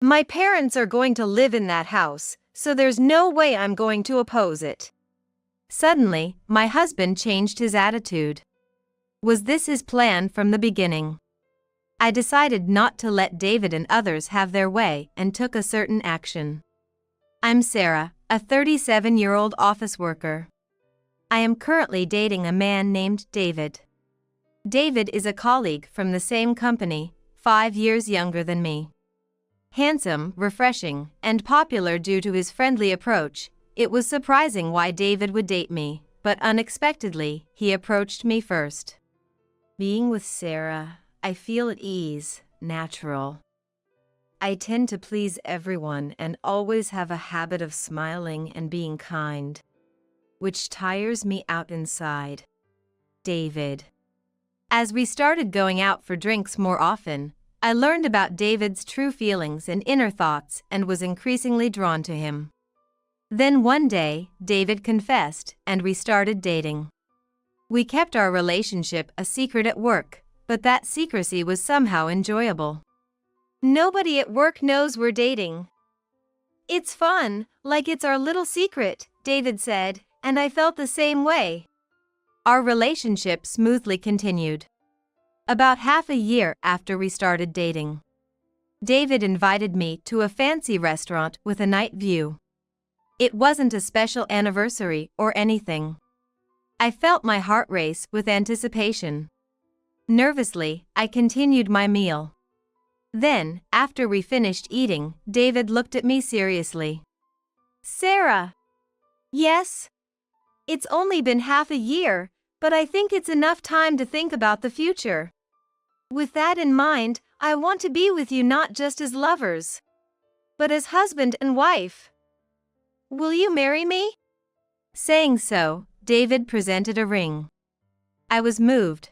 My parents are going to live in that house, so there's no way I'm going to oppose it. Suddenly, my husband changed his attitude. Was this his plan from the beginning? I decided not to let David and others have their way and took a certain action. I'm Sarah, a 37-year-old office worker. I am currently dating a man named David. David is a colleague from the same company, 5 years younger than me. Handsome, refreshing, and popular due to his friendly approach, it was surprising why David would date me, but unexpectedly, he approached me first. Being with Sarah, I feel at ease, natural. I tend to please everyone and always have a habit of smiling and being kind, which tires me out inside. David. As we started going out for drinks more often, I learned about David's true feelings and inner thoughts and was increasingly drawn to him. Then one day, David confessed, and we started dating. We kept our relationship a secret at work, but that secrecy was somehow enjoyable. Nobody at work knows we're dating. It's fun, like it's our little secret, David said, and I felt the same way. Our relationship smoothly continued. About half a year after we started dating, David invited me to a fancy restaurant with a night view. It wasn't a special anniversary or anything. I felt my heart race with anticipation. Nervously, I continued my meal. Then, after we finished eating, David looked at me seriously. Sarah. Yes? It's only been half a year, but I think it's enough time to think about the future. With that in mind, I want to be with you not just as lovers, but as husband and wife. Will you marry me? Saying so, David presented a ring. I was moved.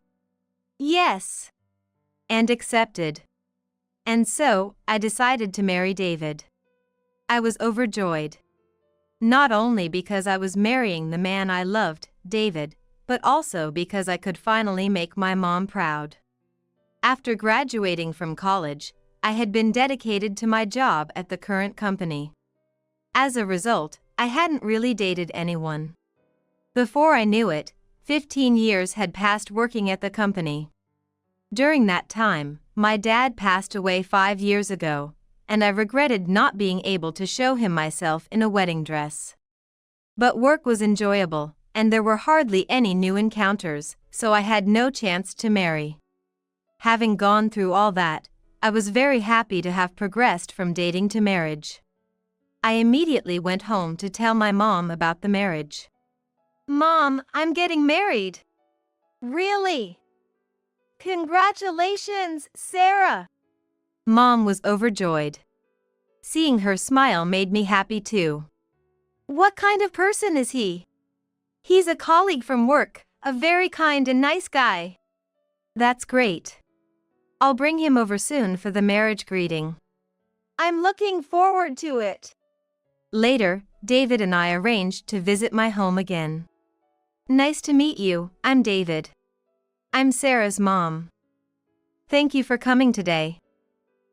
Yes. And accepted. And so, I decided to marry David. I was overjoyed. Not only because I was marrying the man I loved, David, but also because I could finally make my mom proud. After graduating from college, I had been dedicated to my job at the current company. As a result, I hadn't really dated anyone. Before I knew it, 15 years had passed working at the company. During that time, my dad passed away 5 years ago, and I regretted not being able to show him myself in a wedding dress. But work was enjoyable, and there were hardly any new encounters, so I had no chance to marry. Having gone through all that, I was very happy to have progressed from dating to marriage. I immediately went home to tell my mom about the marriage. Mom, I'm getting married. Really? Congratulations, Sarah. Mom was overjoyed. Seeing her smile made me happy too. What kind of person is he? He's a colleague from work, a very kind and nice guy. That's great. I'll bring him over soon for the marriage greeting. I'm looking forward to it. Later, David and I arranged to visit my home again. Nice to meet you, I'm David. I'm Sarah's mom. Thank you for coming today.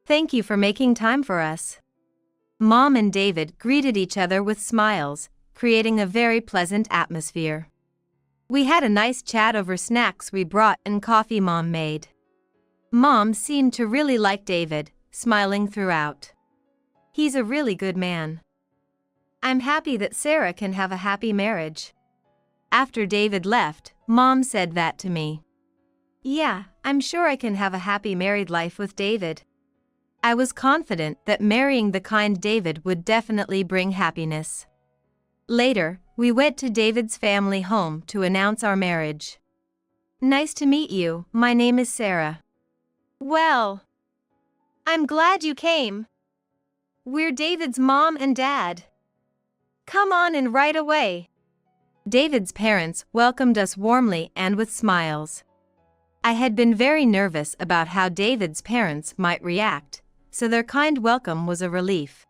Thank you for making time for us. Mom and David greeted each other with smiles, creating a very pleasant atmosphere. We had a nice chat over snacks we brought and coffee Mom made. Mom seemed to really like David, smiling throughout. He's a really good man. I'm happy that Sarah can have a happy marriage. After David left, Mom said that to me. Yeah, I'm sure I can have a happy married life with David. I was confident that marrying the kind David would definitely bring happiness. Later, we went to David's family home to announce our marriage. Nice to meet you, my name is Sarah. Well, I'm glad you came. We're David's mom and dad. Come on in right away. David's parents welcomed us warmly and with smiles. I had been very nervous about how David's parents might react, so their kind welcome was a relief.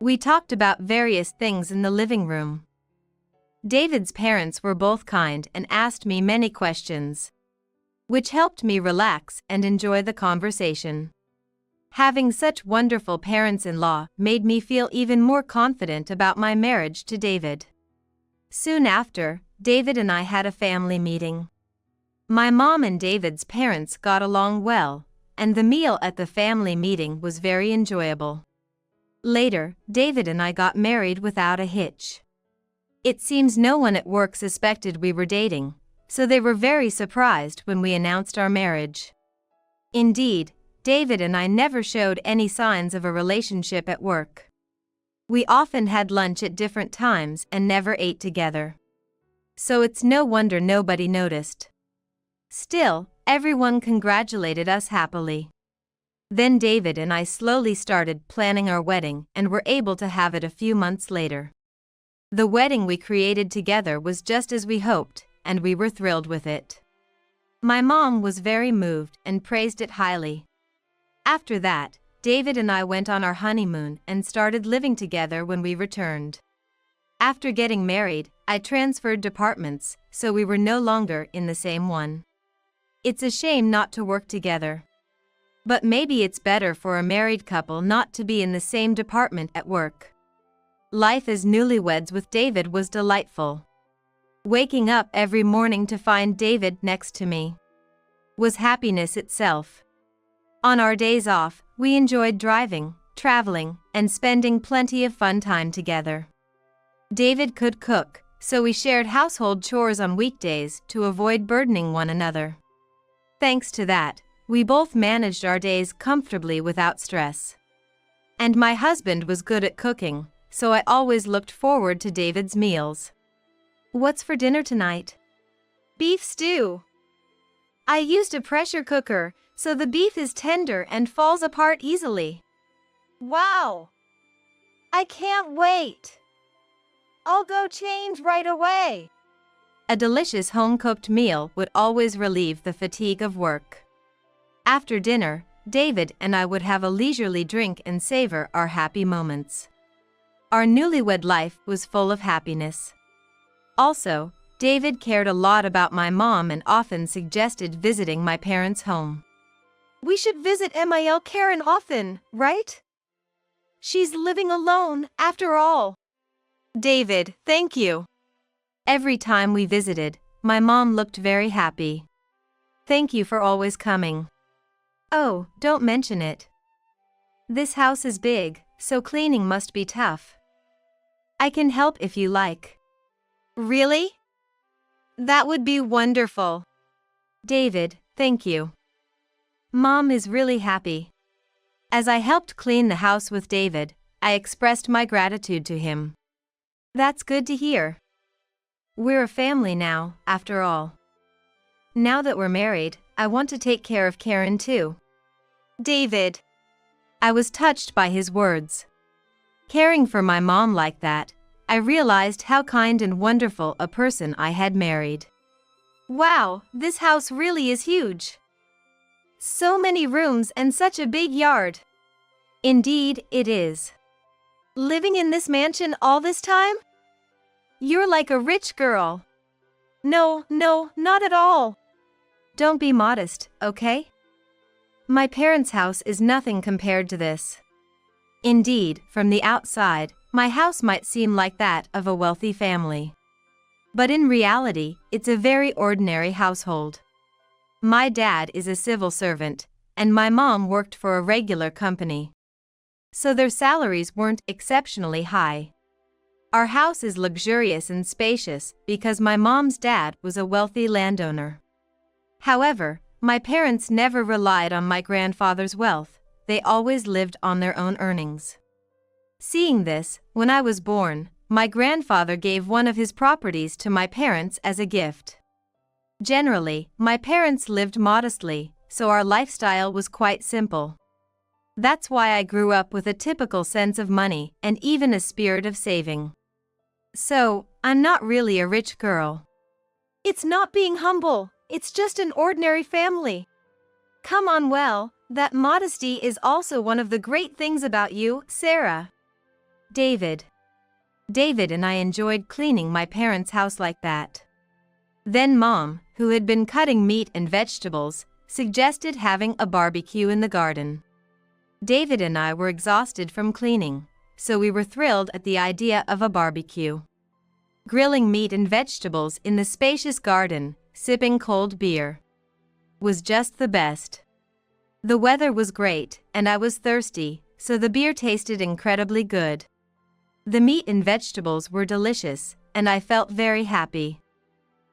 We talked about various things in the living room. David's parents were both kind and asked me many questions, which helped me relax and enjoy the conversation. Having such wonderful parents-in-law made me feel even more confident about my marriage to David. Soon after, David and I had a family meeting. My mom and David's parents got along well, and the meal at the family meeting was very enjoyable. Later, David and I got married without a hitch. It seems no one at work suspected we were dating, so they were very surprised when we announced our marriage. Indeed, David and I never showed any signs of a relationship at work. We often had lunch at different times and never ate together. So it's no wonder nobody noticed. Still, everyone congratulated us happily. Then David and I slowly started planning our wedding and were able to have it a few months later. The wedding we created together was just as we hoped, and we were thrilled with it. My mom was very moved and praised it highly. After that, David and I went on our honeymoon and started living together when we returned. After getting married, I transferred departments, so we were no longer in the same one. It's a shame not to work together. But maybe it's better for a married couple not to be in the same department at work. Life as newlyweds with David was delightful. Waking up every morning to find David next to me was happiness itself. On our days off, we enjoyed driving, traveling, and spending plenty of fun time together. David could cook, so we shared household chores on weekdays to avoid burdening one another. Thanks to that, we both managed our days comfortably without stress. And my husband was good at cooking, so I always looked forward to David's meals. What's for dinner tonight? Beef stew. I used a pressure cooker, so the beef is tender and falls apart easily. Wow! I can't wait! I'll go change right away. A delicious home-cooked meal would always relieve the fatigue of work. After dinner, David and I would have a leisurely drink and savor our happy moments. Our newlywed life was full of happiness. Also, David cared a lot about my mom and often suggested visiting my parents' home. We should visit Mil Karen often, right? She's living alone, after all. David, thank you. Every time we visited, my mom looked very happy. Thank you for always coming. Oh, don't mention it. This house is big, so cleaning must be tough. I can help if you like. Really? That would be wonderful. David, thank you. Mom is really happy. As I helped clean the house with David, I expressed my gratitude to him. That's good to hear. We're a family now, after all. Now that we're married, I want to take care of Karen too. David. I was touched by his words. Caring for my mom like that, I realized how kind and wonderful a person I had married. Wow, this house really is huge. So many rooms and such a big yard. Indeed, it is. Living in this mansion all this time? You're like a rich girl. No, not at all. Don't be modest, okay? My parents' house is nothing compared to this. Indeed, from the outside, my house might seem like that of a wealthy family. But in reality, it's a very ordinary household. My dad is a civil servant, and my mom worked for a regular company. So their salaries weren't exceptionally high. Our house is luxurious and spacious because my mom's dad was a wealthy landowner. However, my parents never relied on my grandfather's wealth, they always lived on their own earnings. Seeing this, when I was born, my grandfather gave one of his properties to my parents as a gift. Generally, my parents lived modestly, so our lifestyle was quite simple. That's why I grew up with a typical sense of money and even a spirit of saving. So, I'm not really a rich girl. It's not being humble, it's just an ordinary family. Come on, well, that modesty is also one of the great things about you, Sarah. David and I enjoyed cleaning my parents' house like that. Then Mom, who had been cutting meat and vegetables, suggested having a barbecue in the garden. David and I were exhausted from cleaning, so we were thrilled at the idea of a barbecue. Grilling meat and vegetables in the spacious garden, sipping cold beer, was just the best. The weather was great, and I was thirsty, so the beer tasted incredibly good. The meat and vegetables were delicious, and I felt very happy.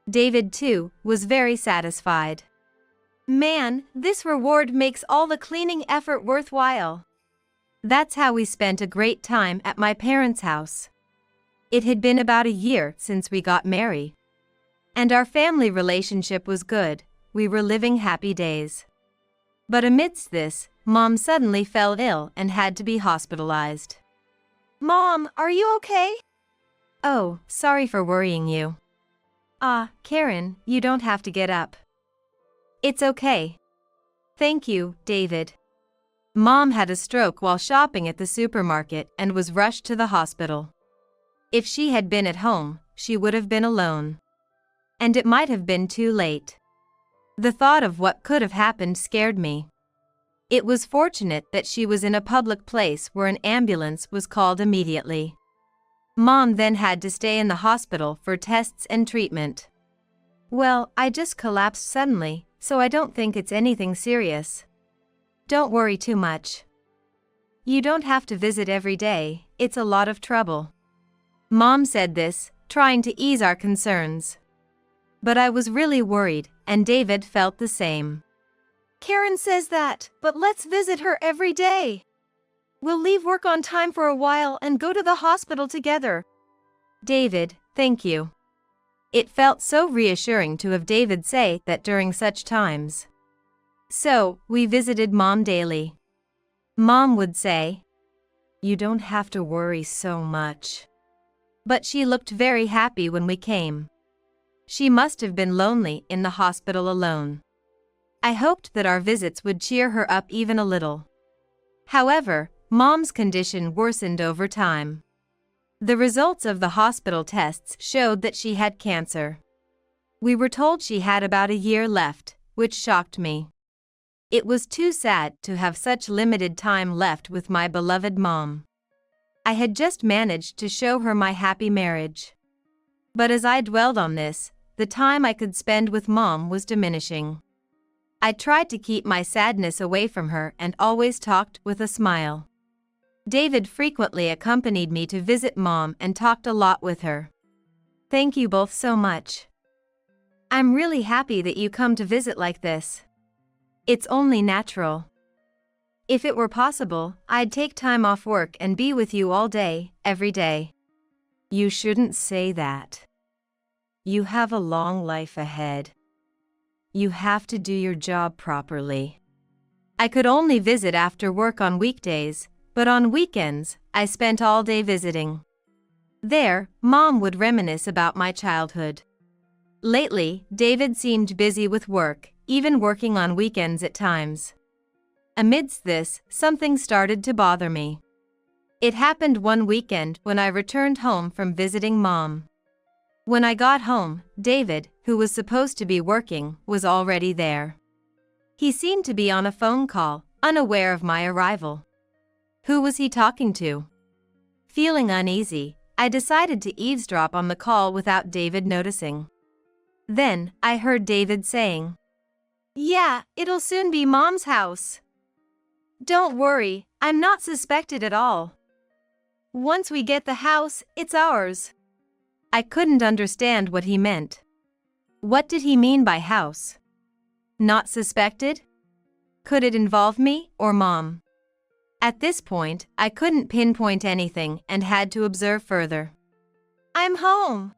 David, too, was very satisfied. Man, this reward makes all the cleaning effort worthwhile. That's how we spent a great time at my parents' house. It had been about a year since we got married, and our family relationship was good. We were living happy days. But amidst this, Mom suddenly fell ill and had to be hospitalized. Mom, are you okay? Oh, sorry for worrying you. Karen, you don't have to get up. It's okay. Thank you, David. Mom had a stroke while shopping at the supermarket and was rushed to the hospital. If she had been at home, she would have been alone. And it might have been too late. The thought of what could have happened scared me. It was fortunate that she was in a public place where an ambulance was called immediately. Mom then had to stay in the hospital for tests and treatment. Well, I just collapsed suddenly, so I don't think it's anything serious. Don't worry too much. You don't have to visit every day, it's a lot of trouble. Mom said this, trying to ease our concerns. But I was really worried, and David felt the same. Karen says that, but let's visit her every day. We'll leave work on time for a while and go to the hospital together. David, thank you. It felt so reassuring to have David say that during such times. So, we visited Mom daily. Mom would say, "You don't have to worry so much." But she looked very happy when we came. She must have been lonely in the hospital alone. I hoped that our visits would cheer her up even a little. However, Mom's condition worsened over time. The results of the hospital tests showed that she had cancer. We were told she had about a year left, which shocked me. It was too sad to have such limited time left with my beloved Mom. I had just managed to show her my happy marriage. But as I dwelled on this, the time I could spend with Mom was diminishing. I tried to keep my sadness away from her and always talked with a smile. David frequently accompanied me to visit Mom and talked a lot with her. Thank you both so much. I'm really happy that you come to visit like this. It's only natural. If it were possible, I'd take time off work and be with you all day, every day. You shouldn't say that. You have a long life ahead. You have to do your job properly. I could only visit after work on weekdays, but on weekends, I spent all day visiting. There, Mom would reminisce about my childhood. Lately, David seemed busy with work, even working on weekends at times. Amidst this, something started to bother me. It happened one weekend when I returned home from visiting Mom. When I got home, David, who was supposed to be working, was already there. He seemed to be on a phone call, unaware of my arrival. Who was he talking to? Feeling uneasy, I decided to eavesdrop on the call without David noticing. Then, I heard David saying, "Yeah, it'll soon be Mom's house. Don't worry, I'm not suspected at all. Once we get the house, it's ours." I couldn't understand what he meant. What did he mean by house? Not suspected? Could it involve me or Mom? At this point, I couldn't pinpoint anything and had to observe further. "I'm home."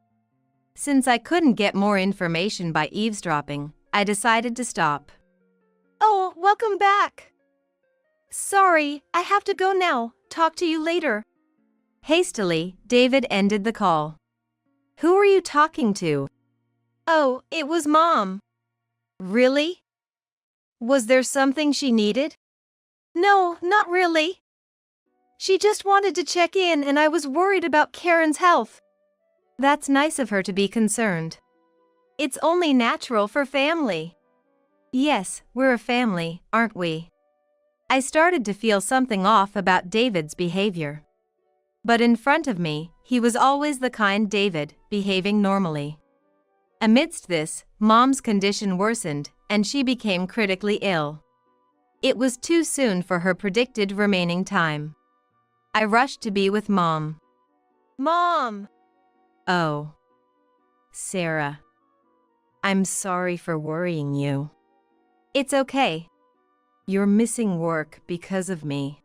Since I couldn't get more information by eavesdropping, I decided to stop. "Oh, welcome back. Sorry, I have to go now. Talk to you later." Hastily, David ended the call. Who are you talking to? Oh, it was Mom. Really? Was there something she needed? No, not really. She just wanted to check in and I was worried about Karen's health. That's nice of her to be concerned. It's only natural for family. Yes, we're a family, aren't we? I started to feel something off about David's behavior. But in front of me, he was always the kind David, behaving normally. Amidst this, Mom's condition worsened, and she became critically ill. It was too soon for her predicted remaining time. I rushed to be with Mom. Mom! Oh. Sarah. I'm sorry for worrying you. It's okay. You're missing work because of me.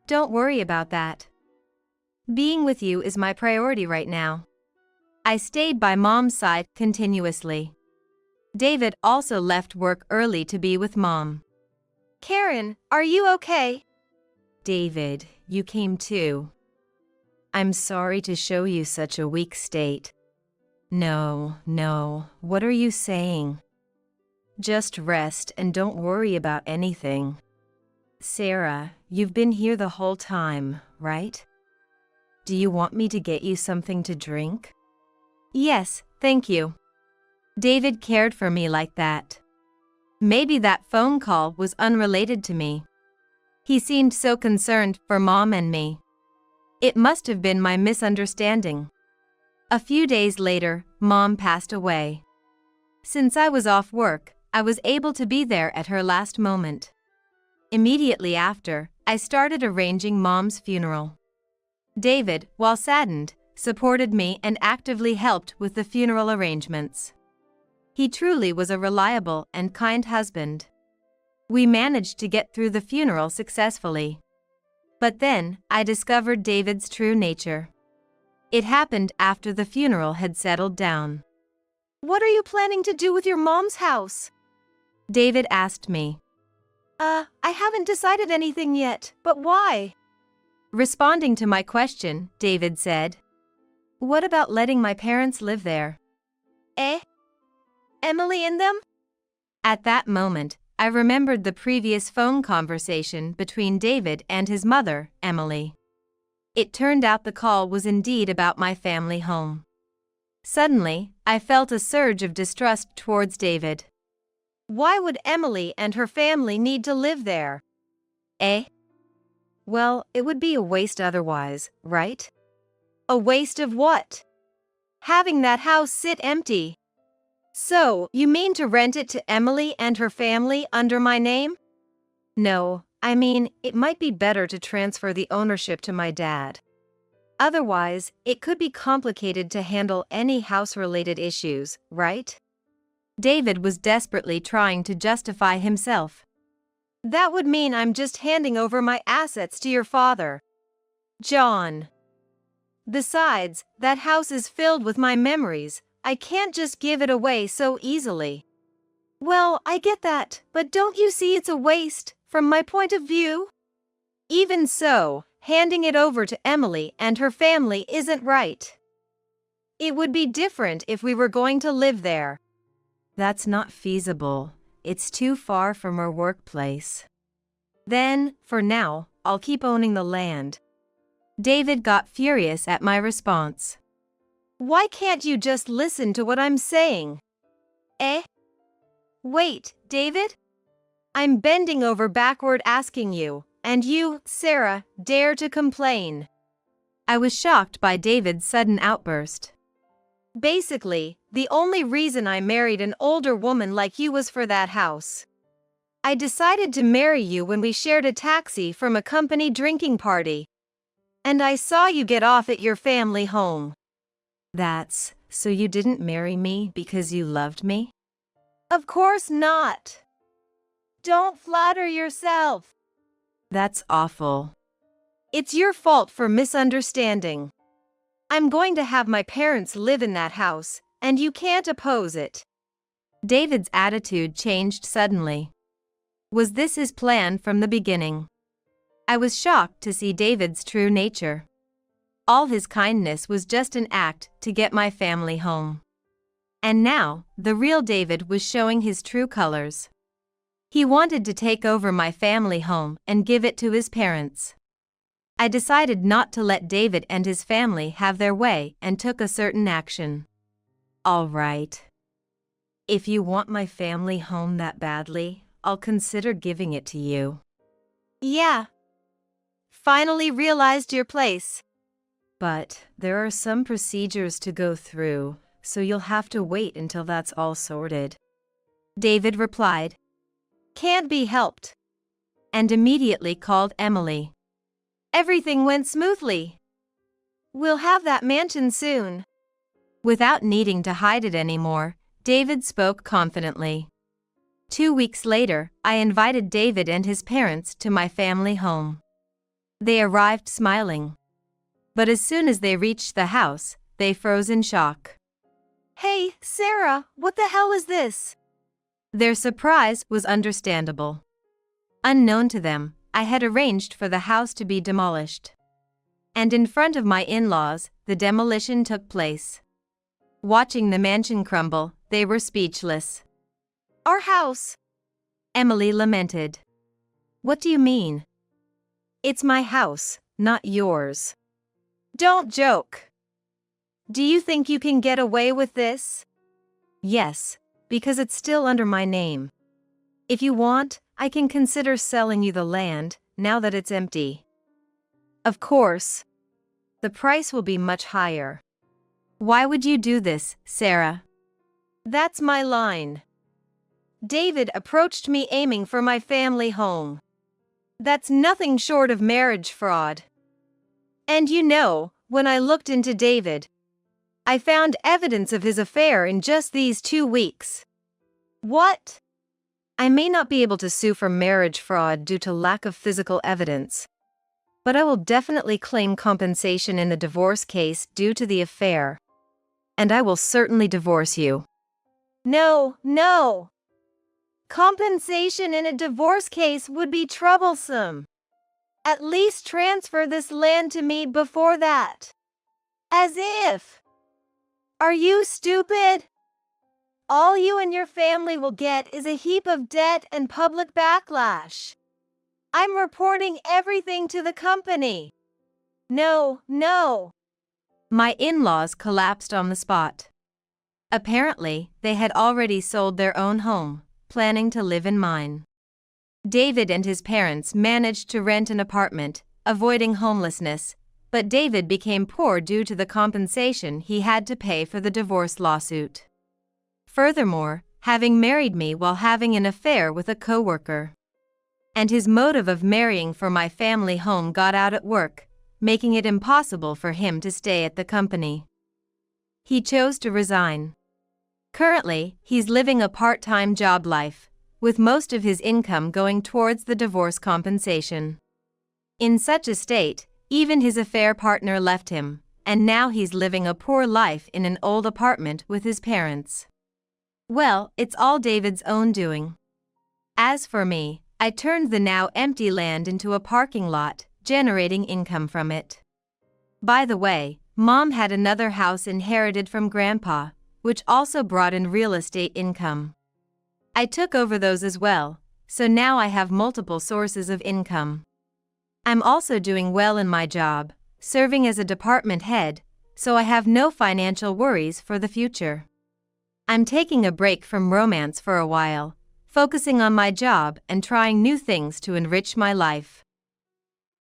Don't worry about that. Being with you is my priority right now. I stayed by Mom's side continuously. David also left work early to be with Mom. Karen, are you okay? David, you came too. I'm sorry to show you such a weak state. No, what are you saying? Just rest and don't worry about anything. Sarah, you've been here the whole time, right? Do you want me to get you something to drink? Yes, thank you. David cared for me like that. Maybe that phone call was unrelated to me. He seemed so concerned for Mom and me. It must have been my misunderstanding. A few days later, Mom passed away. Since I was off work, I was able to be there at her last moment. Immediately after, I started arranging Mom's funeral. David, while saddened, supported me and actively helped with the funeral arrangements. He truly was a reliable and kind husband. We managed to get through the funeral successfully. But then, I discovered David's true nature. It happened after the funeral had settled down. What are you planning to do with your mom's house? David asked me. I haven't decided anything yet, but why? Responding to my question, David said, "What about letting my parents live there?" Emily and them? At that moment, I remembered the previous phone conversation between David and his mother, Emily. It turned out the call was indeed about my family home. Suddenly, I felt a surge of distrust towards David. Why would Emily and her family need to live there? Well, it would be a waste otherwise, right? A waste of what? Having that house sit empty. So, you mean to rent it to Emily and her family under my name? No, I mean, it might be better to transfer the ownership to my dad. Otherwise, it could be complicated to handle any house-related issues, right? David was desperately trying to justify himself. That would mean I'm just handing over my assets to your father, John. Besides, that house is filled with my memories. I can't just give it away so easily. Well, I get that, but don't you see it's a waste, from my point of view? Even so, handing it over to Emily and her family isn't right. It would be different if we were going to live there. That's not feasible. It's too far from our workplace. Then, for now, I'll keep owning the land. David got furious at my response. Why can't you just listen to what I'm saying? Wait, David? I'm bending over backward asking you, and you, Sarah, dare to complain. I was shocked by David's sudden outburst. Basically, the only reason I married an older woman like you was for that house. I decided to marry you when we shared a taxi from a company drinking party. And I saw you get off at your family home. So you didn't marry me because you loved me? Of course not. Don't flatter yourself. That's awful. It's your fault for misunderstanding. I'm going to have my parents live in that house, and you can't oppose it. David's attitude changed suddenly. Was this his plan from the beginning? I was shocked to see David's true nature. All his kindness was just an act to get my family home. And now, the real David was showing his true colors. He wanted to take over my family home and give it to his parents. I decided not to let David and his family have their way and took a certain action. All right. If you want my family home that badly, I'll consider giving it to you. Yeah. Finally realized your place. But there are some procedures to go through, so you'll have to wait until that's all sorted. David replied, Can't be helped. and immediately called Emily. Everything went smoothly. We'll have that mansion soon. Without needing to hide it anymore, David spoke confidently. 2 weeks later, I invited David and his parents to my family home. They arrived smiling. But as soon as they reached the house, they froze in shock. Hey, Sarah, what the hell is this? Their surprise was understandable. Unknown to them, I had arranged for the house to be demolished. And in front of my in-laws, the demolition took place. Watching the mansion crumble, they were speechless. Our house. Emily lamented. What do you mean? It's my house, not yours. Don't joke. Do you think you can get away with this? Yes, because it's still under my name. If you want, I can consider selling you the land, now that it's empty. Of course. The price will be much higher. Why would you do this, Sarah? That's my line. David approached me aiming for my family home. That's nothing short of marriage fraud. And you know, when I looked into David, I found evidence of his affair in just these 2 weeks. What? I may not be able to sue for marriage fraud due to lack of physical evidence. But I will definitely claim compensation in the divorce case due to the affair. And I will certainly divorce you. No. Compensation in a divorce case would be troublesome. At least transfer this land to me before that. As if. Are you stupid? All you and your family will get is a heap of debt and public backlash. I'm reporting everything to the company. No. My in-laws collapsed on the spot. Apparently, they had already sold their own home, planning to live in mine. David and his parents managed to rent an apartment, avoiding homelessness, but David became poor due to the compensation he had to pay for the divorce lawsuit. Furthermore, having married me while having an affair with a coworker. And his motive of marrying for my family home got out at work, making it impossible for him to stay at the company. He chose to resign. Currently, he's living a part-time job life, with most of his income going towards the divorce compensation. In such a state, even his affair partner left him, and now he's living a poor life in an old apartment with his parents. Well, it's all David's own doing. As for me, I turned the now empty land into a parking lot, generating income from it. By the way, Mom had another house inherited from Grandpa, which also brought in real estate income. I took over those as well, so now I have multiple sources of income. I'm also doing well in my job, serving as a department head, so I have no financial worries for the future. I'm taking a break from romance for a while, focusing on my job and trying new things to enrich my life.